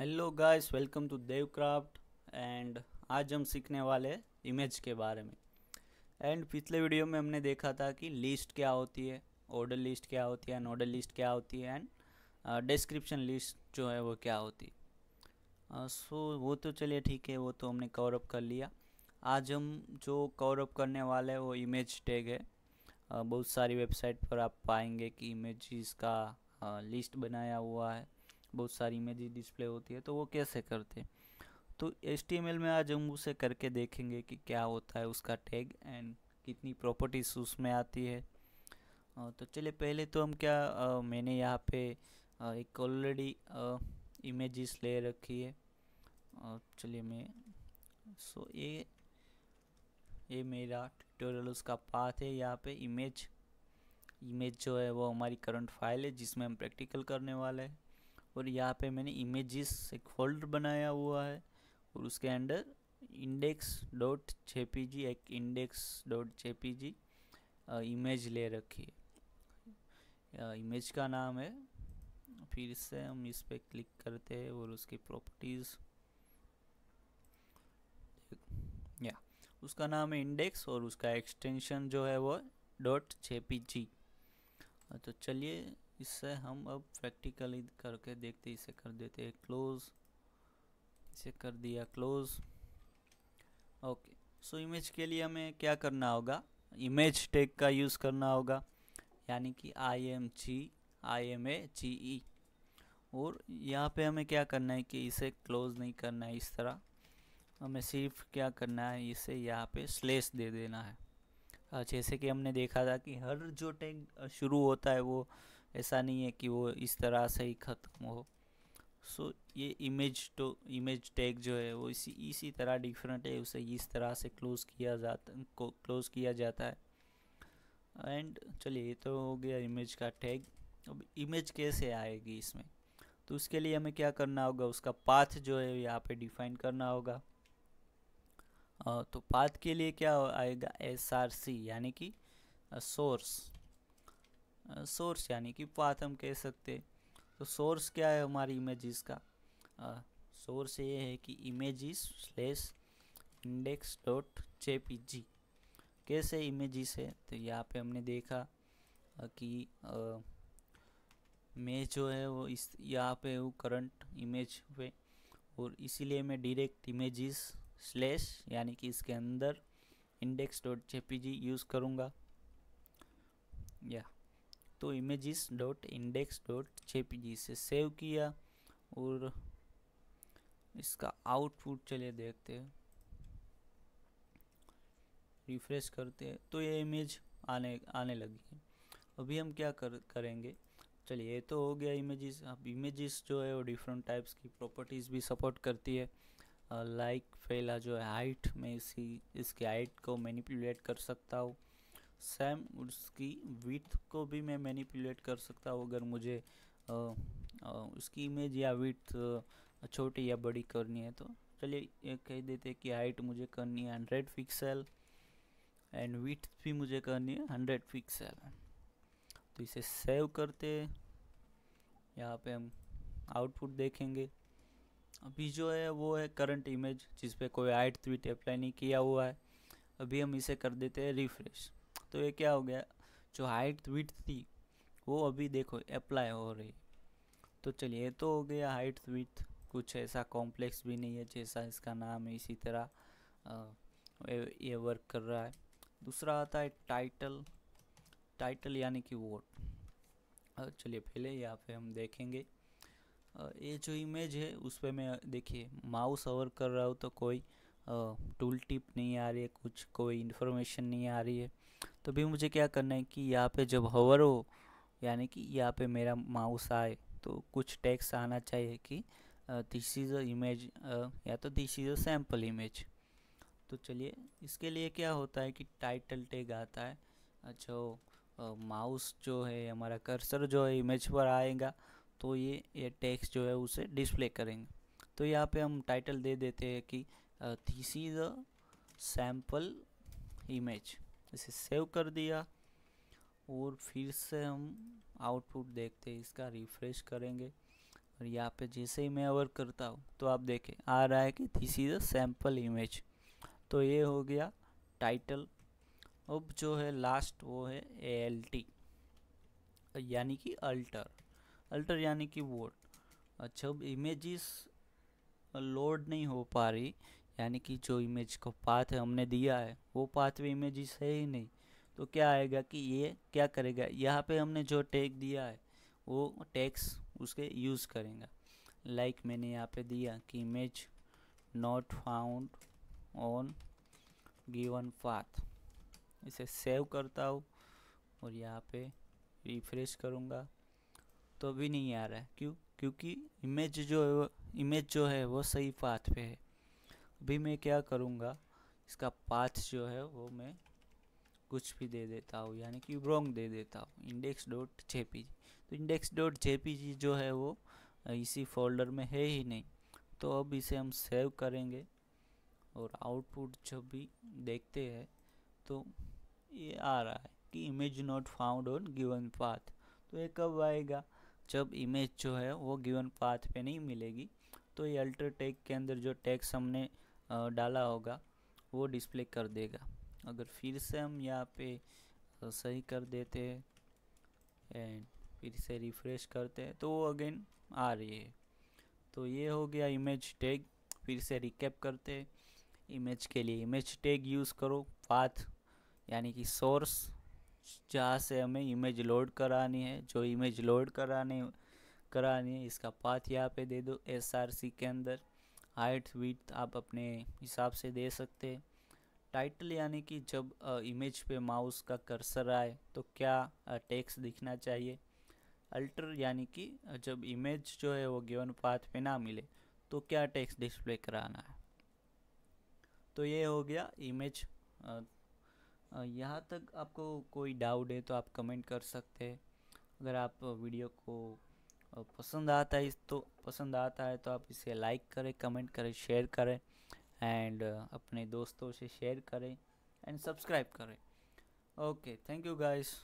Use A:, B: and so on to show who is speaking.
A: Hello guys, welcome to Devcraft. And आज हम सीखने वाले हैं इमेज के बारे में। एंड पिछले वीडियो में हमने देखा था कि लिस्ट क्या होती है, ऑर्डर लिस्ट क्या होती है, नोडल लिस्ट क्या होती है, एंड डिस्क्रिप्शन लिस्ट जो है वो क्या होती है। सो वो तो चलिए ठीक है, वो तो हमने कवर अप कर लिया। आज हम जो कवर अप करने वाले हैं वो इमेज टैग है। बहुत सारी वेबसाइट पर आप पाएंगे कि इमेजेस का लिस्ट बनाया हुआ है, बहुत सारी इमेजेस डिस्प्ले होती है, तो वो कैसे करते हैं। तो HTML में आज हम उसे करके देखेंगे कि क्या होता है उसका टैग एंड कितनी प्रॉपर्टीज उसमें आती है। तो चलिए पहले तो हम मैंने यहाँ पे एक ऑलरेडी इमेजेस ले रखी है। चलिए मैं सो ये मेरा ट्यूटोरियल उसका पाथ है। यहाँ पे इमेज जो है वो हमारी करंट फाइल है जिसमें हम प्रैक्टिकल करने वाले हैं। और यहाँ पे मैंने इमेजेस एक फोल्डर बनाया हुआ है और उसके अंदर index.jpg एक index.jpg इमेज ले रखी है। इमेज का नाम है, फिर से हम इस पे क्लिक करते हैं और उसकी प्रॉपर्टीज या उसका नाम है इंडेक्स और उसका एक्सटेंशन जो है वो .jpg। तो चलिए इससे हम अब प्रैक्टिकली करके देखते, इसे कर देते हैं क्लोज। इसे कर दिया क्लोज। ओके, सो इमेज के लिए हमें क्या करना होगा, इमेज टैग का यूज़ करना होगा, यानी कि IMG और यहाँ पे हमें क्या करना है कि इसे क्लोज नहीं करना है। इस तरह हमें सिर्फ क्या करना है, इसे यहाँ पे स्लेश दे देना है। जैसे कि हमने देखा था कि हर जो टैग शुरू होता है वो ऐसा नहीं है कि वो इस तरह से ही ख़त्म हो। सो ये इमेज टैग जो है वो इसी तरह डिफरेंट है, उसे इस तरह से क्लोज किया जाता है। एंड चलिए ये तो हो गया इमेज का टैग। अब इमेज कैसे आएगी इसमें, तो उसके लिए हमें क्या करना होगा, उसका पाथ जो है यहाँ पे डिफाइन करना होगा। तो पाथ के लिए क्या आएगा, SRC यानी कि सोर्स यानी कि पाथ हम कह सकते। तो सोर्स क्या है हमारी इमेजेस का, सोर्स ये है कि इमेजेस स्लेश index.jpg। कैसे इमेजेस है, तो यहाँ पे हमने देखा कि मैं जो है वो इस यहाँ पे वो करंट इमेज पे, और इसीलिए मैं डायरेक्ट इमेजेस स्लेश यानी कि इसके अंदर index.jpg यूज़ करूँगा। या तो images.index.jpg से सेव किया और इसका आउटपुट चलिए देखते हैं, रिफ्रेश करते हैं तो ये इमेज आने लगी है। अभी हम क्या करेंगे, चलिए ये तो हो गया इमेजेस। अब इमेजेस जो है वो डिफरेंट टाइप्स की प्रॉपर्टीज़ भी सपोर्ट करती है। लाइक पहला जो है हाइट, मैं इसकी हाइट को मैनिपुलेट कर सकता हूँ। सेम उसकी विड्थ को भी मैं मैनिपुलेट कर सकता हूँ अगर मुझे उसकी इमेज या विड्थ छोटी या बड़ी करनी है। तो चलिए ये कह देते हैं कि हाइट मुझे करनी है 100 पिक्सल एंड विड्थ भी मुझे करनी है 100 पिक्सल। तो इसे सेव करते, यहाँ पे हम आउटपुट देखेंगे। अभी जो है वो है करंट इमेज जिस पे कोई हाइट विड्थ अप्लाई नहीं किया हुआ है। अभी हम इसे कर देते हैं रिफ्रेश। तो ये क्या हो गया, जो हाइट विड्थ थी वो अभी देखो अप्लाई हो रही। तो चलिए ये तो हो गया हाइट विड्थ, कुछ ऐसा कॉम्प्लेक्स भी नहीं है, जैसा इसका नाम है इसी तरह ये वर्क कर रहा है। दूसरा आता है टाइटल यानी कि वोट। चलिए पहले यहाँ पे हम देखेंगे ये जो इमेज है उस पर मैं देखिए माउस ओवर कर रहा हूँ तो कोई टूल टिप नहीं आ रही है, कोई इन्फॉर्मेशन नहीं आ रही है। तो भी मुझे क्या करना है कि यहाँ पे जब होवर हो यानी कि यहाँ पे मेरा माउस आए तो कुछ टेक्स्ट आना चाहिए कि दिस इज़ अ इमेज या तो this is a sample image. तो चलिए इसके लिए क्या होता है कि टाइटल टैग आता है। जो माउस जो है हमारा कर्सर जो है इमेज पर आएगा तो ये टेक्स्ट जो है उसे डिस्प्ले करेंगे। तो यहाँ पे हम टाइटल दे देते हैं कि this is a sample image. इसे सेव कर दिया और फिर से हम आउटपुट देखते हैं, इसका रिफ्रेश करेंगे। और यहाँ पे जैसे ही मैं ओवर करता हूँ तो आप देखें आ रहा है कि this is a sample image. तो ये हो गया टाइटल। अब जो है लास्ट वो है ALT, यानी कि अल्टर। अल्टर यानी कि वोट। अच्छा, अब इमेजेस लोड नहीं हो पा रही, यानी कि जो इमेज को पाथ हमने दिया है वो पाथ में इमेजेस है ही नहीं, तो क्या आएगा कि ये क्या करेगा, यहाँ पे हमने जो टैग दिया है वो टैग्स उसके यूज़ करेगा। लाइक मैंने यहाँ पे दिया कि image not found on given path. इसे सेव करता हूँ और यहाँ पे रिफ्रेश करूँगा तो भी नहीं आ रहा है। क्यों? क्योंकि इमेज जो है वो सही पाथ पे है। अभी मैं क्या करूँगा, इसका पाथ जो है वो मैं कुछ भी दे देता हूँ, यानी कि रॉन्ग दे देता हूँ, index.jpg। तो index.jpg जो है वो इसी फोल्डर में है ही नहीं। तो अब इसे हम सेव करेंगे और आउटपुट जब भी देखते हैं तो ये आ रहा है कि image not found on given path. तो ये कब आएगा? जब इमेज जो है वो गिवन पाथ पे नहीं मिलेगी, तो ये अल्टर टैग के अंदर जो टैग्स हमने डाला होगा वो डिस्प्ले कर देगा। अगर फिर से हम यहाँ पे सही कर देते हैं एंड फिर से रिफ्रेश करते हैं तो वो अगेन आ रही है। तो ये हो गया इमेज टैग। फिर से रिकैप करते हैं। इमेज के लिए इमेज टैग यूज़ करो, पाथ यानी कि सोर्स जहाँ से हमें इमेज लोड करानी है, जो इमेज लोड करानी है इसका पाथ यहाँ पे दे दो SRC के अंदर। हाइट विड्थ आप अपने हिसाब से दे सकते हैं। टाइटल यानी कि जब इमेज पे माउस का कर्सर आए तो क्या टेक्स्ट दिखना चाहिए। अल्टर यानी कि जब इमेज जो है वो गिवन पाथ पे ना मिले तो क्या टेक्स्ट डिस्प्ले कराना है। तो ये हो गया इमेज। यहाँ तक आपको कोई डाउट है तो आप कमेंट कर सकते हैं। अगर आप वीडियो को पसंद आता है तो आप इसे लाइक करें, कमेंट करें, शेयर करें एंड अपने दोस्तों से शेयर करें एंड सब्सक्राइब करें। Okay, thank you guys.